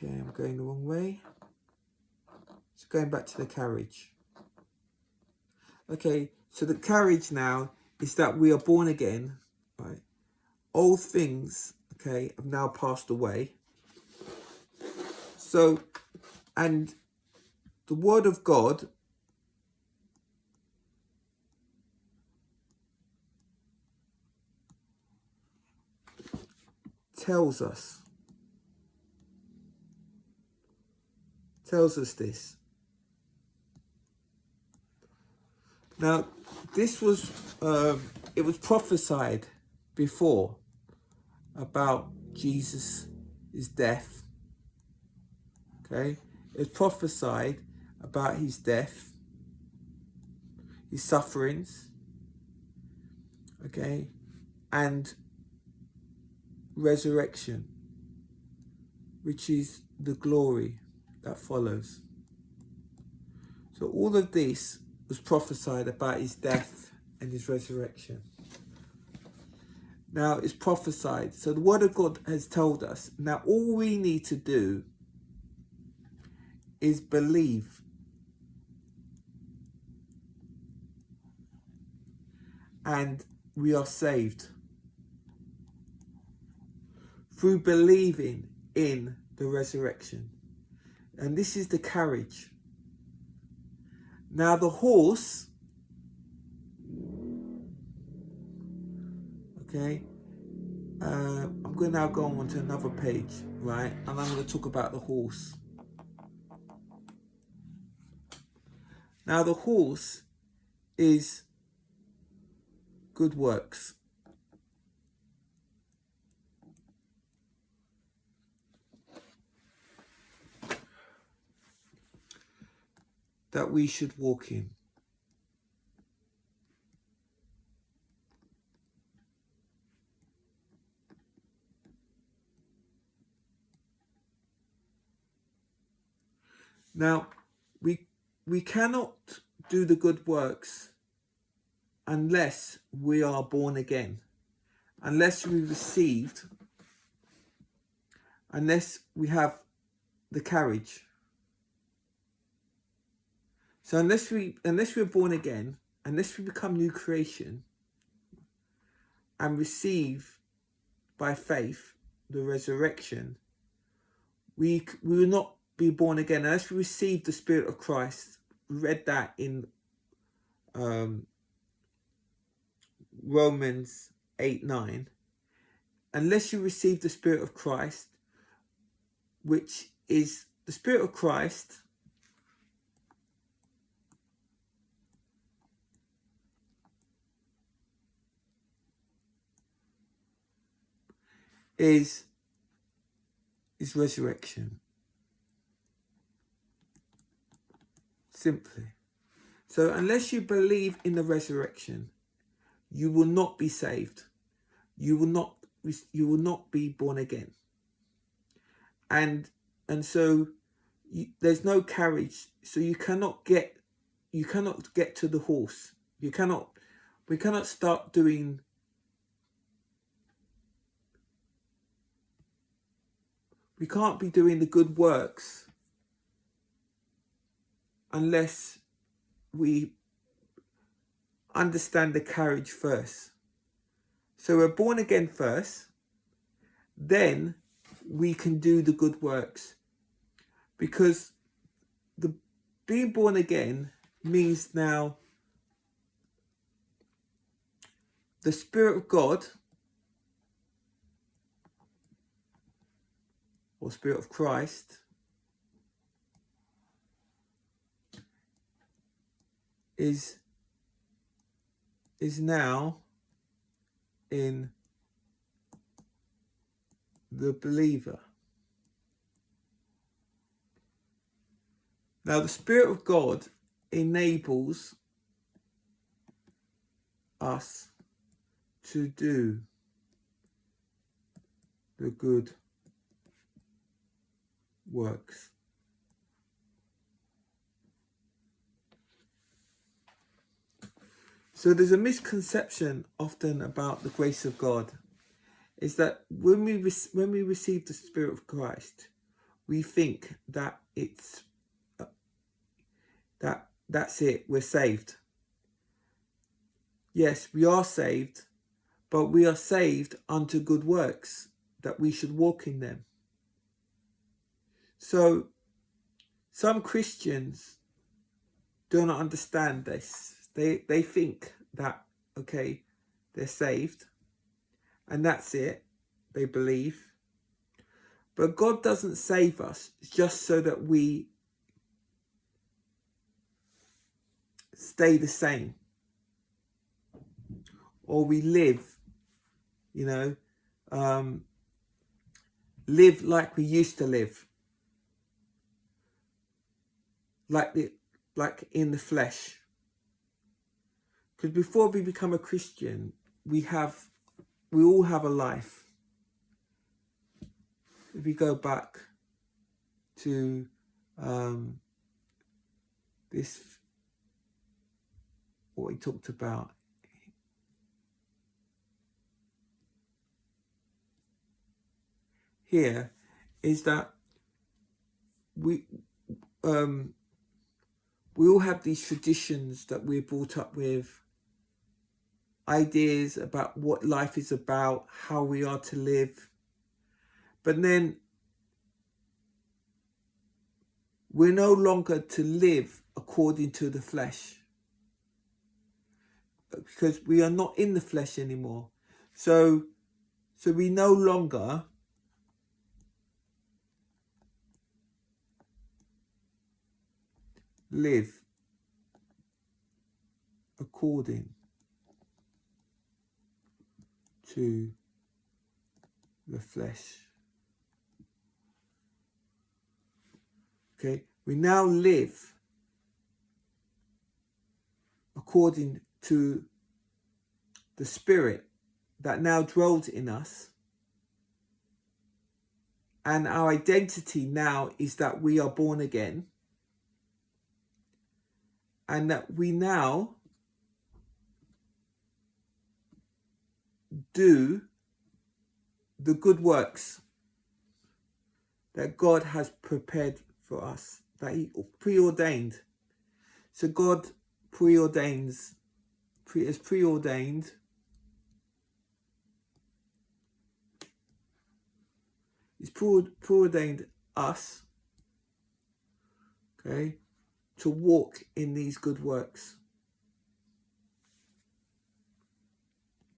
Okay, I'm going the wrong way. So going back to the carriage. Okay, so the carriage now is that we are born again, right? Old things, okay, have now passed away. So, and the word of God tells us this. Now, this was, it was prophesied before about Jesus' death. Okay, it was prophesied about his death, his sufferings, okay, and resurrection, which is the glory that follows. So all of this was prophesied about his death and his resurrection. Now it's prophesied. So the word of God has told us. Now all we need to do is believe. And we are saved through believing in the resurrection. And this is the carriage. Now the horse, okay, I'm going to now go on to another page, right? And I'm going to talk about the horse. Now the horse is good works. That we should walk in. Now, we cannot do the good works unless we are born again, unless we have the carriage. So unless we're born again, unless we become new creation and receive by faith the resurrection, we will not be born again unless we receive the Spirit of Christ. We read that in Romans 8:9. Unless you receive the Spirit of Christ, which is the Spirit of Christ, is resurrection. Simply. So unless you believe in the resurrection, you will not be saved. You will not be born again. And so there's no carriage. So we cannot get to the horse. We cannot start doing. We can't be doing the good works unless we understand the carriage first. So we're born again first, then we can do the good works. Because the being born again means now the Spirit of God, or Spirit of Christ, is now in the believer. Now the Spirit of God enables us to do the good works. So there's a misconception often about the grace of God, is that when we receive the Spirit of Christ, we think that that's it, we're saved. Yes, we are saved, but we are saved unto good works, that we should walk in them. So some Christians do not understand this. They think that, okay, they're saved and that's it, they believe. But God doesn't save us just so that we stay the same, or we live, live like we used to live, like in the flesh. Because before we become a Christian, we all have a life. If we go back to this, what we talked about here, is that we all have these traditions that we're brought up with, ideas about what life is about, how we are to live. But then we're no longer to live according to the flesh, because we are not in the flesh anymore. So we no longer live according to the flesh. Okay, we now live according to the Spirit that now dwells in us. And our identity now is that we are born again. And that we now do the good works that God has prepared for us, that he preordained. So God preordained. He's preordained us, okay, to walk in these good works.